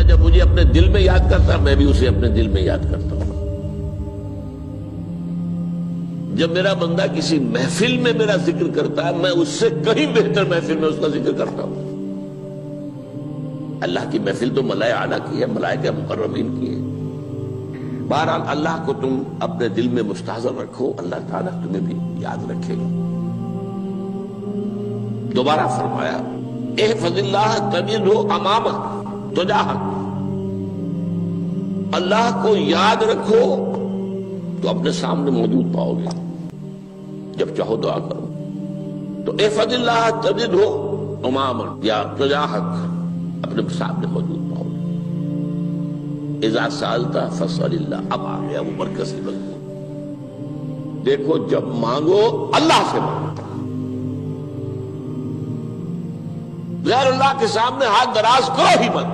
جب مجھے اپنے دل میں یاد کرتا میں بھی اسے اپنے دل میں یاد کرتا ہوں. جب میرا بندہ کسی محفل میں میرا ذکر کرتا ہے میں اس سے کہیں بہتر محفل میں اس کا ذکر کرتا ہوں. اللہ کی محفل تو ملائے اعلیٰ کی ہے، ملائکہ مقربین کی ہے. بہرحال اللہ کو تم اپنے دل میں مستحضر رکھو، اللہ تعالیٰ تمہیں بھی یاد رکھے گا. دوبارہ فرمایا احفظ اللہ تجدہ امامک تجاہک. اللہ کو یاد رکھو تو اپنے سامنے موجود پاؤ گے. جب چاہو دعا کرو تو احفظ اللہ تجدہ امامک یا تجاہک، اپنے سامنے موجود پاؤ گے. اذا سألت فاسأل اللہ. اب آ گیا وہ مرکزی مضمون. دیکھو جب مانگو اللہ سے مانگو، غیر اللہ کے سامنے ہاتھ دراز کرو ہی مت.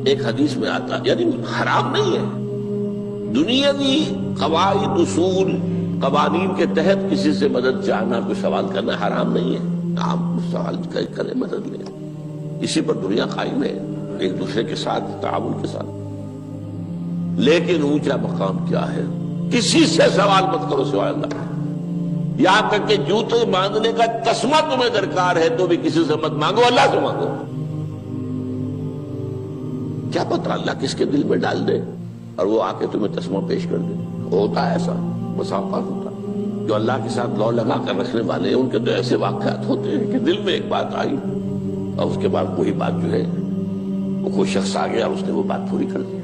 ایک حدیث میں آتا یعنی حرام نہیں ہے، دنیاوی قواعد اصول قوانین کے تحت کسی سے مدد چاہنا، کوئی سوال کرنا حرام نہیں ہے. آپ سوال کریں، مدد لیں، اسی پر دنیا قائم ہے، ایک دوسرے کے ساتھ تعاون کے ساتھ. لیکن اونچا مقام کیا ہے؟ کسی سے سوال مت کرو سوائے اللہ. یہاں تک کہ جوتے باندھنے کا تسمہ تمہیں درکار ہے تو بھی کسی سے مت مانگو، اللہ سے مانگو. کیا پتہ اللہ کس کے دل میں ڈال دے اور وہ آ کے تمہیں تسمہ پیش کر دے. ہوتا ہے ایسا، مسافات ہوتا ہے. جو اللہ کے ساتھ لو لگا کر رکھنے والے ہیں ان کے تو ایسے واقعات ہوتے ہیں کہ دل میں ایک بات آئی اور اس کے بعد وہی بات جو ہے وہ کوئی شخص آ گیا اور اس نے وہ بات پوری کر دی.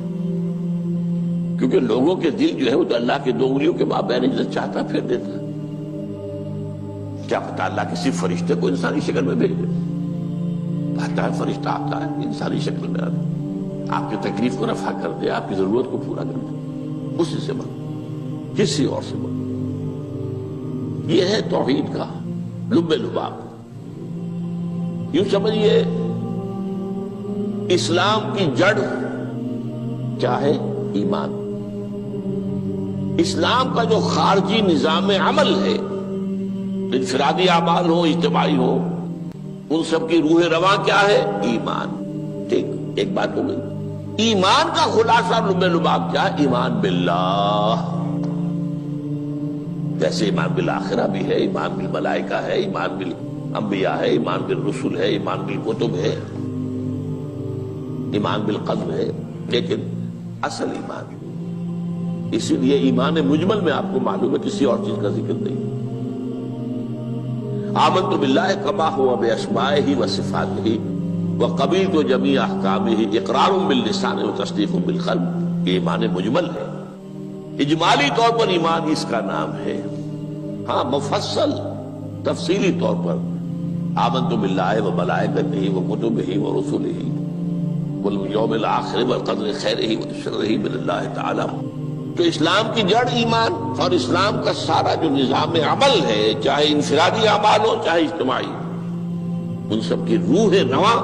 کیونکہ لوگوں کے دل جو ہے وہ تو اللہ کے دو انگلیوں کے مابین جو چاہتا پھیر دیتا. کیا پتہ اللہ کسی فرشتے کو انسانی شکل میں بھیج دے. آتا ہے فرشتہ، آتا ہے انسانی شکل میں آتا ہے، آپ کی تکلیف کو رفع کر دے، آپ کی ضرورت کو پورا کر دے. اسی سے مانگو، کسی اور سے مانگو. یہ ہے توحید کا لب لباب. یوں سمجھیے اسلام کی جڑ کیا ہے؟ ایمان. اسلام کا جو خارجی نظام عمل ہے، انفرادی اعمال ہو اجتماعی ہو، ان سب کی روح رواں کیا ہے؟ ایمان. ٹھیک، ایک بات ہو گئی. ایمان کا خلاصہ لب لباب کیا ہے؟ ایمان باللہ. جیسے ایمان بالآخرہ بھی ہے، ایمان بالملائکہ ہے، ایمان بالانبیاء ہے، ایمان بالرسل ہے، ایمان بالکتب ہے، ایمان بالقلب ہے. لیکن اصل ایمان، اسی لیے ایمان مجمل میں آپ کو معلوم ہے کسی اور چیز کا ذکر نہیں. آمنت باللہ کما ہوا باسمائہ وصفاتہ وقبلت جمیع احکامہ اقرار باللسان وتصدیق بالقلب. یہ ایمان مجمل ہے. اجمالی طور پر ایمان اس کا نام ہے. ہاں مفصل تفصیلی طور پر آمنت باللہ وملائکتہ وکتبہ ورسلہ والیوم الآخر والقدر خیرہ وشرہ من اللہ تعالی. تو اسلام کی جڑ ایمان، اور اسلام کا سارا جو نظام عمل ہے، چاہے انفرادی اعمال ہو چاہے اجتماعی، ان سب کی روح رواں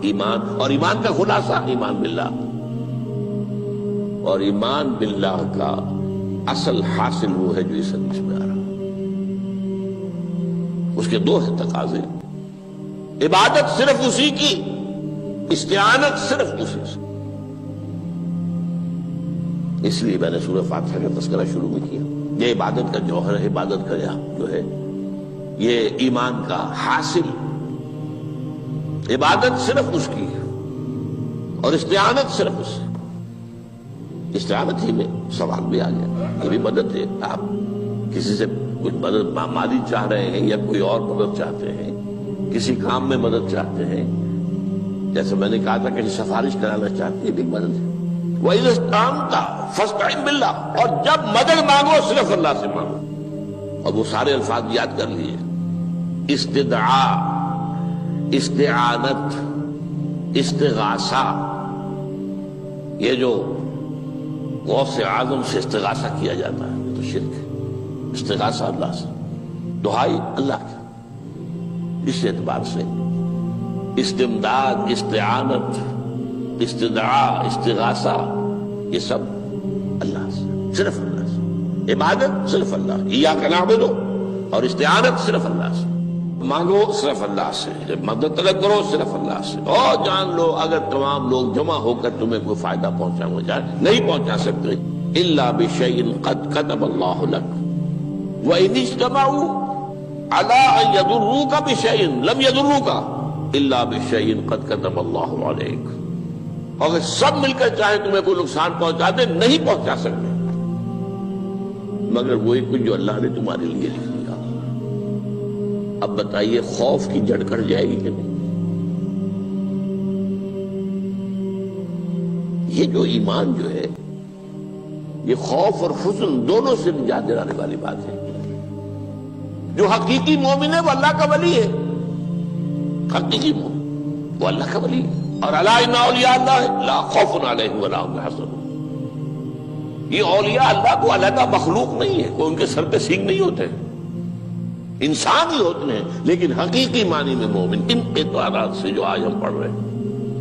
ایمان. اور ایمان کا خلاصہ ایمان باللہ. اور ایمان باللہ کا اصل حاصل وہ ہے جو اس حدیث میں آ رہا. اس کے دو ہیں تقاضے. عبادت صرف اسی کی، استعانت صرف اسی سے. اس لیے میں نے سورہ فاتحہ کا تذکرہ شروع میں کیا. یہ عبادت کا جوہر ہے، عبادت کا جو ہے یہ ایمان کا حاصل. عبادت صرف اس کی ہے اور استعانت صرف اس سے. استعانت ہی میں سوال بھی آ گیا، یہ بھی مدد ہے. آپ کسی سے کچھ مدد مالی چاہ رہے ہیں یا کوئی اور مدد چاہتے ہیں، کسی کام میں مدد چاہتے ہیں، جیسے میں نے کہا تھا کہ سفارش کرانا چاہتے ہیں، یہ بھی مدد ہے. وَإِذَا اسْتَعَنْتَ فَاسْتَعِنْ بِاللَّهِ. اور جب مدد مانگو صرف اللہ سے مانگو. اور وہ سارے الفاظ یاد کر لیے: استدعاء، استعانت، استغاثہ. یہ جو غوث اعظم سے استغاثہ کیا جاتا ہے یہ تو شرک ہے. استغاثہ اللہ سے، دعائی اللہ کی. اس اعتبار سے استمداد، استعانت، استدعاء، استغاثہ یہ سب اللہ سے، صرف اللہ سے. عبادت صرف اللہ، ایاک نعبد، اور استعانت صرف اللہ سے. مانگو صرف اللہ سے، جب مدد طلب کرو صرف اللہ سے، اور جان لو اگر تمام لوگ جمع ہو کر تمہیں کوئی فائدہ پہنچانا چاہے نہیں پہنچا سکتے، الا بشیء قد کتب اللہ لک وان اجتمعوا علی ان یضروک بشیء لم یضروک الا بشیء قد کتب اللہ علیک، اگر سب مل کر چاہے تمہیں کوئی نقصان پہنچا دے نہیں پہنچا سکتے مگر وہی کچھ جو اللہ نے تمہارے لیے لکھ دیا۔ اب بتائیے خوف کی جڑ کٹ جائے گی کہ نہیں؟ یہ جو ایمان جو ہے یہ خوف اور حزن دونوں سے نجات دلانے والی بات ہے۔ جو حقیقی مومن ہے وہ اللہ کا ولی ہے، حقیقی مومن وہ اللہ کا ولی ہے، اور الا ان اولیاء اللہ لا خوف علیہم ولا هم يحزنون۔ یہ اولیاء اللہ کو علیحدہ مخلوق نہیں ہے، کوئی ان کے سر پہ سینگ نہیں ہوتے، انسان ہی ہوتے ہیں، لیکن حقیقی معنی میں مومن ان اعتبارات سے جو آج ہم پڑھ رہے ہیں،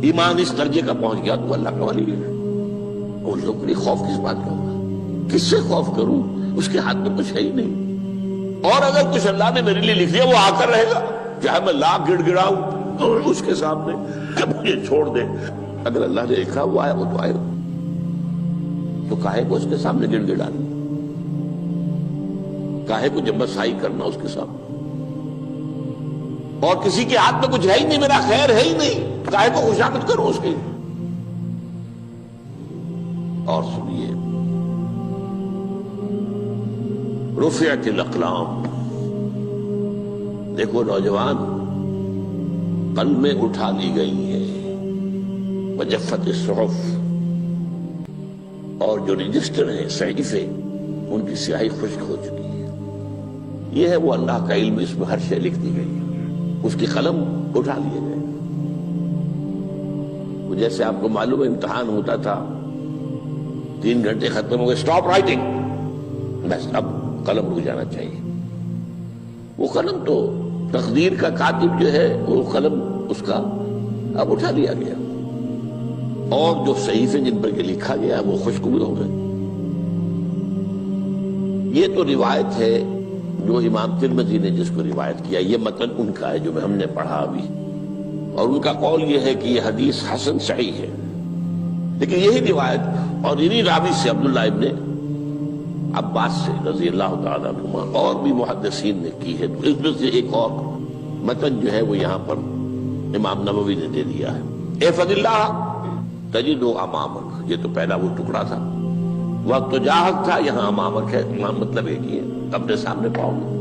ایمان اس درجے کا پہنچ گیا تو اللہ کا ولی ہے۔ اور لوگ کے لیے خوف کس بات کا ہوگا؟ کس سے خوف کروں؟ اس کے ہاتھ میں کچھ ہے ہی نہیں، اور اگر کچھ اللہ نے میرے لیے لکھ دیا وہ آ کر رہے گا، چاہے میں لاکھ گڑ گڑاؤں اور اس کے سامنے کہ مجھے چھوڑ دے، اگر اللہ نے لکھا وہ آیا وہ تو آئے گا، تو کاہے کو اس کے سامنے گڑ گڑانا، کاہے کو جمبسائی کرنا اس کے سامنے، اور کسی کے ہاتھ میں کچھ ہے ہی نہیں، میرا خیر ہے ہی نہیں، کاہے کو خوشامد کرو اس کی۔ اور سنیے، رفعت الاقلام، دیکھو نوجوان، قلمیں اٹھا لی گئی ہیں، وجفت الصحف، اور جو رجسٹر ہیں صحیفے ان کی سیاہی خشک ہو چکی ہے۔ یہ ہے وہ اللہ کا علم، اس میں ہر شے لکھ دی گئی ہے، اس کی قلم اٹھا لیے گئے۔ جیسے آپ کو معلوم ہے امتحان ہوتا تھا، 3 گھنٹے ختم ہو گئے، اسٹاپ رائٹنگ، بس اب قلم رک جانا چاہیے۔ وہ قلم تو تقدیر کا کاتب جو ہے وہ قلم اس کا اب اٹھا لیا گیا، اور جو صحیفے جن پر کے لکھا گیا وہ خشک بھی ہو گئے۔ یہ تو روایت ہے جو امام ترمذی نے جس کو روایت کیا، یہ متن ان کا ہے جو ہم نے پڑھا ابھی، اور ان کا قول یہ ہے کہ یہ حدیث حسن صحیح ہے، لیکن یہی روایت اور انہی راوی سے عبداللہ ابن عباس سے رضی اللہ تعالیٰ عنہما اور بھی محدثین نے کی ہے، تو اس میں سے ایک اور متن جو ہے وہ یہاں پر امام نووی نے دے دیا ہے۔ احفظ اللہ تجدہ امامک، یہ تو پہلا وہ ٹکڑا تھا، وقت تو جاہک تھا، یہاں امامک ہے، امام مطلب ایک ہی ہے، اپنے سامنے پاؤ گے۔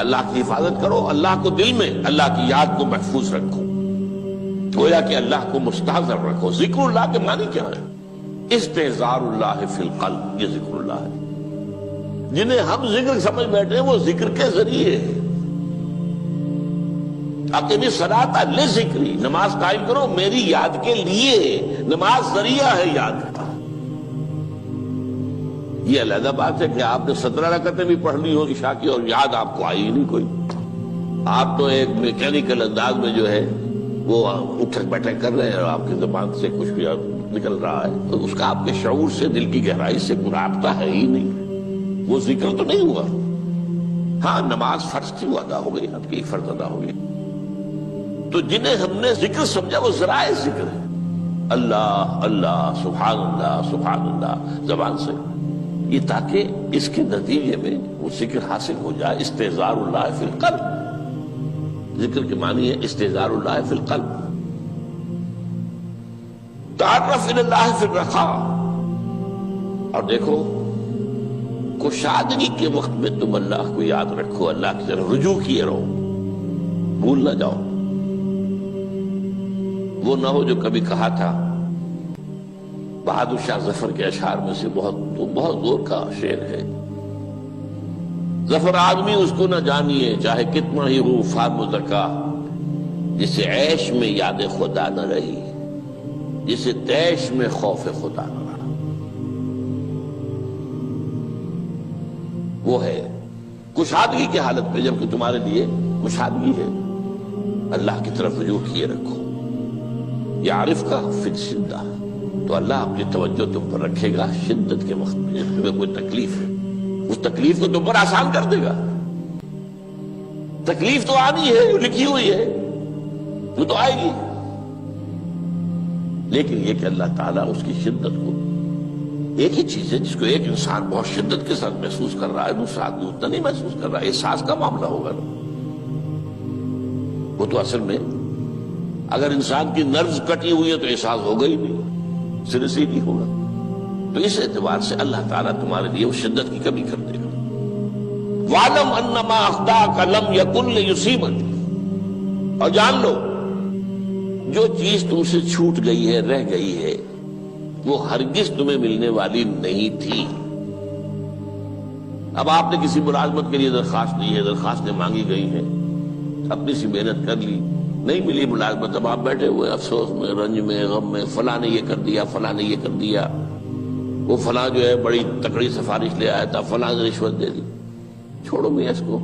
اللہ کی حفاظت کرو، اللہ کو دل میں، اللہ کی یاد کو محفوظ رکھو، گویا کہ اللہ کو مستحضر رکھو۔ ذکر اللہ کے معنی کیا ہے؟ استحضار اللہ فی القلب، یہ ذکر اللہ ہے۔ جنہیں ہم ذکر سمجھ بیٹھے ہیں وہ ذکر کے ذریعے ہے۔ اقیم الصلاۃ لذکری، نماز قائم کرو میری یاد کے لیے، نماز ذریعہ ہے یاد کا۔ یہ علیحدہ بات ہے کہ آپ نے 17 رکعتیں بھی پڑھ لی ہو عشاء کی اور یاد آپ کو آئی ہی نہیں کوئی، آپ تو ایک میکینیکل انداز میں جو ہے وہ اٹھک بیٹھک کر رہے ہیں اور آپ کی زبان سے کچھ بھی نکل رہا ہے، تو اس کا آپ کے شعور سے، دل کی گہرائی سے کوئی رابطہ ہے ہی نہیں، وہ ذکر تو نہیں ہوا۔ ہاں نماز فرض تھی وہ ادا ہو گئی، آپ کی ایک فرض ادا ہو گئی۔ تو جنہیں ہم نے ذکر سمجھا وہ ذرائع ذکر ہے، اللہ اللہ سبحان اللہ سبحان اللہ زبان سے، یہ تاکہ اس کے نتیجے میں وہ ذکر حاصل ہو جائے۔ استحضار اللہ فی القلب، ذکر کے معنی ہے استحضار اللہ فی القلب۔ تعرف الی اللہ فی الرخاء، اور دیکھو کشادگی کے وقت میں تم اللہ کو یاد رکھو، اللہ کی طرف رجوع کیے رہو، بھول نہ جاؤ۔ وہ نہ ہو جو کبھی کہا تھا، بہادر شاہ ظفر کے اشعار میں سے بہت زور کا شعر ہے، ظفر آدمی اس کو نہ جانیے چاہے کتنا ہی ہو فام و زکا، جسے عیش میں یاد خدا نہ رہی، جسے تیش میں خوف خدا نہ رہا۔ وہ ہے کشادگی کی حالت میں، جبکہ تمہارے لیے کشادگی ہے، اللہ کی طرف رجوع کیے رکھو۔ یعرف کا فی الشدہ، تو اللہ اپنی توجہ تم پر رکھے گا شدت کے وقت میں، جب تمہیں کوئی تکلیف ہے اس تکلیف کو تم پر آسان کر دے گا۔ تکلیف تو آنی ہے، جو لکھی ہوئی ہے وہ تو آئے گی، لیکن یہ کہ اللہ تعالیٰ اس کی شدت کو، ایک ہی چیز ہے جس کو ایک انسان بہت شدت کے ساتھ محسوس کر رہا ہے، دوسرا آدمی اتنا نہیں محسوس کر رہا ہے، احساس کا معاملہ ہوگا نا۔ وہ تو اصل میں اگر انسان کی نرز کٹی ہوئی ہے تو احساس ہوگا ہی نہیں، سر سے نہیں ہوگا۔ تو اس اعتبار سے اللہ تعالیٰ تمہارے لیے وہ شدت کی کمی کر دے گا۔ وَاعْلَمْ أَنَّمَا أَخْطَأَكَ لَمْ يَكُنْ لِيُصِيبَكَ، اور جان لو جو چیز تم سے چھوٹ گئی ہے، رہ گئی ہے، وہ ہرگز تمہیں ملنے والی نہیں تھی۔ اب آپ نے کسی ملازمت کے لیے درخواست دی ہے، درخواستیں مانگی گئی ہیں، اپنی سی محنت کر لی، نہیں ملی ملازمت، اب آپ بیٹھے ہوئے افسوس میں، رنج میں، غم میں، فلاں نے یہ کر دیا، فلاں نے یہ کر دیا، وہ فلاں جو ہے بڑی تکڑی سفارش لے آیا تھا، فلاں نے رشوت دے دی۔ چھوڑو میاں اس کو،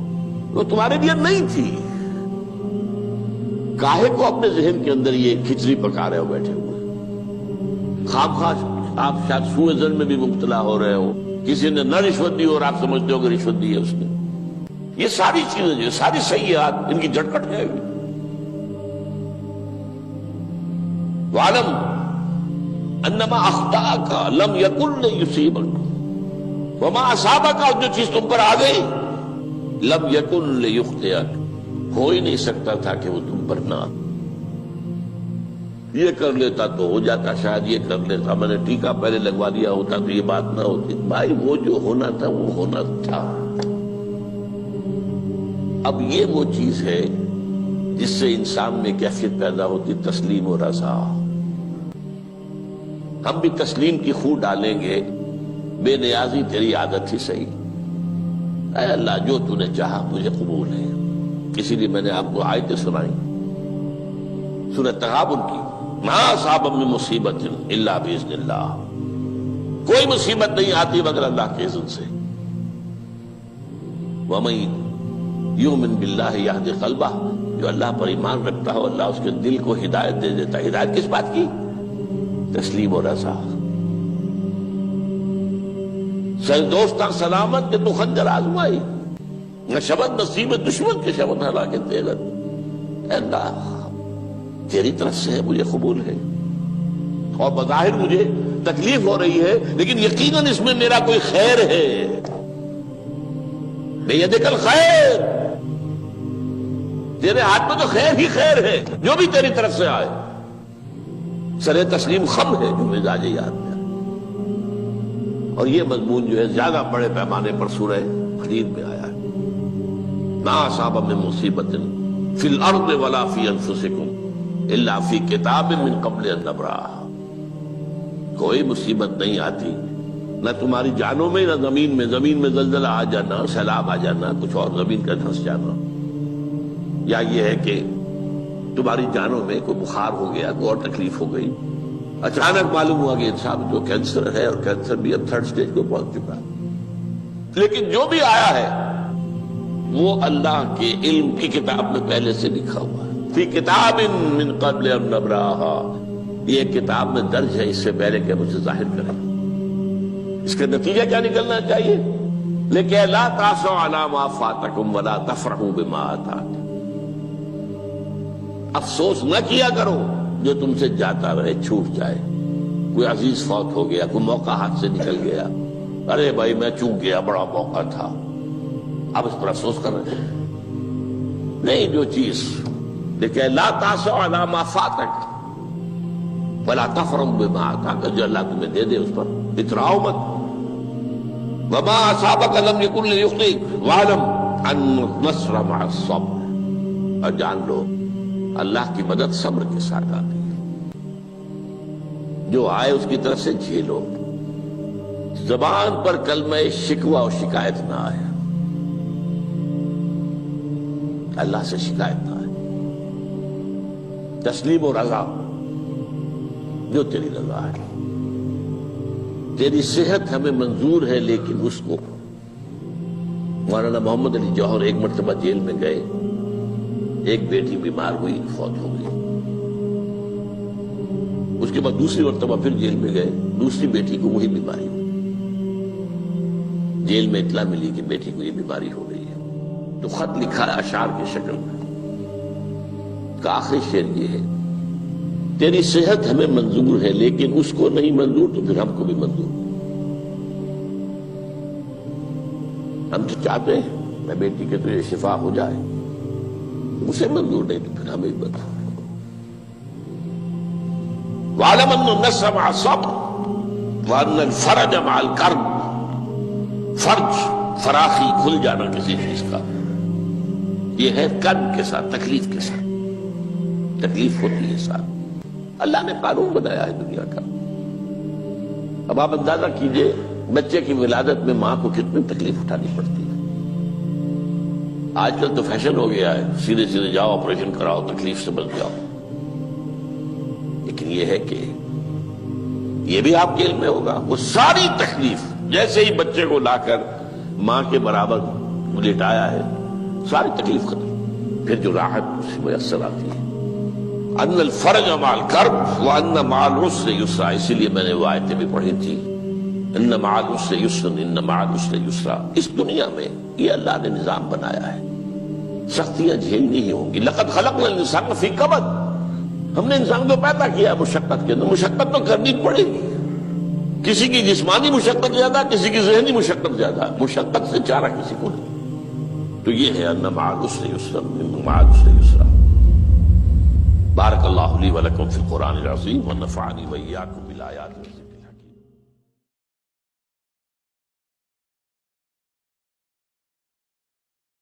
وہ تمہارے لیے نہیں تھی۔ کاہے کو اپنے ذہن کے اندر یہ کھچڑی پکا رہے ہو بیٹھے ہوئے؟ خواہ آپ شاید سوء ظن میں بھی مبتلا ہو رہے ہو، کسی نے نہ رشوت دی اور آپ سمجھتے ہو کہ رشوت دی ہے اس نے۔ یہ ساری چیزیں جو ساری سیئات، ان کی جڑ کٹ جائے گی۔ وَاعْلَمْ أَنَّمَا أَخْطَأَكَ لَمْ يَكُنْ لِيُصِيبَكَ وَمَا أَصَابَكَ، اور جو چیز تم پر آ گئی، لَمْ يَكُنْ لِيُخْطِئَكَ، ہو ہی نہیں سکتا تھا کہ وہ تم پر نہ آ۔ یہ کر لیتا تو ہو جاتا، شاید یہ کر لیتا، میں نے ٹیکا پہلے لگوا دیا ہوتا تو یہ بات نہ ہوتی۔ بھائی وہ جو ہونا تھا وہ ہونا تھا۔ اب یہ وہ چیز ہے جس سے انسان میں کیفیت پیدا ہوتی، تسلیم و رضا۔ ہم بھی تسلیم کی خو ڈالیں گے، بے نیازی تیری عادت ہی صحیح، اے اللہ جو تو نے چاہا مجھے قبول ہے۔ اسی لیے میں نے آپ کو آیتیں سنائی سورہ تغابن کی، ما اصاب من مصیبت الا باذن اللہ، کوئی مصیبت نہیں آتی مگر اللہ کے اذن سے۔ وَمَن یؤمن باللہ یہد قلبہ، جو اللہ پر ایمان رکھتا ہو اللہ اس کے دل کو ہدایت دے دیتا ہے۔ ہدایت کس بات کی؟ تسلیم و رضا۔ سر دوستاں سلامت کہ تو خنجر آزمائی، نہ شبد نصیب دشمن کے شبد ہلاکے تیغت۔ اے اللہ تیری طرف سے ہے، مجھے قبول ہے، اور بظاہر مجھے تکلیف ہو رہی ہے لیکن یقیناً اس میں میرا کوئی خیر ہے۔ بیدک الخیر، تیرے ہاتھ میں تو خیر ہی خیر ہے، جو بھی تیری طرف سے آئے۔ سر تسلیم خم ہے جو مزاج یاد میں آئے۔ اور یہ مضمون جو ہے زیادہ بڑے پیمانے پر سورہ حدید میں آیا ہے۔ ما اصاب من مصیبت فی الارض ولا فی انفسکم الا فی کتاب من قبل ان نبرأہا، کوئی مصیبت نہیں آتی نہ تمہاری جانوں میں نہ زمین میں، زمین میں زلزلہ آ جانا، سیلاب آ جانا، کچھ اور زمین کا دھنس جانا، یا یہ ہے کہ تمہاری جانوں میں کوئی بخار ہو گیا، کوئی اور تکلیف ہو گئی، اچانک معلوم ہوا کہ انسان جو کینسر ہے، اور کینسر بھی اب 3rd سٹیج کو پہنچ چکا ہے، لیکن جو بھی آیا ہے وہ اللہ کے علم کی کتاب میں پہلے سے لکھا ہوا ہے۔ فی کتاب من قبل ان نبرأہا، یہ کتاب میں درج ہے اس سے پہلے کہ ہم اسے ظاہر کریں۔ اس کا نتیجہ کیا نکلنا چاہیے؟ لیکن لا تأسوا علی ما فاتکم ولا تفرحوا بما آتاکم، افسوس نہ کیا کرو جو تم سے جاتا رہے، چھوٹ جائے، کوئی عزیز فوت ہو گیا، کوئی موقع ہاتھ سے نکل گیا، ارے بھائی میں چوک گیا، بڑا موقع تھا، اب اس پر افسوس کر رہے ہیں۔ نہیں، جو چیز لیکن لا تأسوا علی ما فاتک ولا تفرحوا بما آتاک، جو اللہ تمہیں دے دے اس پر اتراؤ مت۔ وما اصابک لم یکن لیخطئک واعلم ان النصر مع الصبر، اور جان لو اللہ کی مدد صبر کے ساتھ آتی ہے، جو آئے اس کی طرف سے جھیلو، زبان پر کلمہ شکوہ اور شکایت نہ آئے، اللہ سے شکایت نہ آئے، تسلیم و رضا، جو تیری رضا ہے۔ تیری صحت ہمیں منظور ہے لیکن اس کو، مولانا محمد علی جوہر ایک مرتبہ جیل میں گئے، ایک بیٹی بیمار ہوئی، فوت ہو گئی، اس کے بعد دوسری مرتبہ پھر جیل میں گئے، دوسری بیٹی کو وہی بیماری ہوئی، جیل میں اطلاع ملی کہ بیٹی کو یہ بیماری ہو گئی ہے۔ تو خط لکھا ہے اشعار کی شکل میں، کا آخری شعر یہ ہے: تیری صحت ہمیں منظور ہے لیکن اس کو نہیں منظور تو پھر ہم کو بھی منظور۔ ہم تو چاہتے ہیں میں بیٹی کے تجھے شفا ہو جائے، اسے منظور نہیں تو پھر ہمیں بھی منظور۔ وَاعْلَمْ أَنَّ النَّصْرَ مَعَ الصَّبْرِ وَأَنَّ الْفَرَجَ مَعَ الْكَرْبِ۔ فرج، فراخی، کھل جانا کسی چیز کا، یہ ہے کرب کے ساتھ، تکلیف کے ساتھ، تکلیف ہوتی ہے ساتھ۔ اللہ نے قانون بنایا ہے دنیا کا۔ اب آپ اندازہ کیجئے بچے کی ولادت میں ماں کو کتنی تکلیف اٹھانی پڑتی ہے۔ آج کل تو فیشن ہو گیا ہے، سیدھے سیدھے جاؤ، آپریشن کراؤ، تکلیف سے بچ جاؤ، لیکن یہ ہے کہ یہ بھی آپ کے علم میں ہوگا، وہ ساری تکلیف جیسے ہی بچے کو لا کر ماں کے برابر لٹایا ہے، ساری تکلیف ختم، پھر جو راحت اس سے میسر آتی ہے۔ ان الفرج مع الکرب وان مع العسر یسرا، اسی لیے میں نے وہ آیتیں بھی پڑھی تھی، ان مع العسر یسرا، ان مع العسر یسرا۔ اس دنیا میں یہ اللہ نے نظام بنایا ہے، سختیاں جھیلنی ہی ہوں گی۔ لقد خلقنا الانسان فی کبد، ہم نے انسان کو پیدا کیا مشقت کے اندر، مشقت تو کرنی پڑے گی۔ کسی کی جسمانی مشقت زیادہ، کسی کی ذہنی مشقت زیادہ، مشقت سے چارہ کسی کو نہیں۔ تو یہ ہے ان مع العسر یسرا، ان مع العسر یسرا۔ بارک اللہ لی ولکم فی القرآن العظیم ونفعنی وإیاکم بالآیات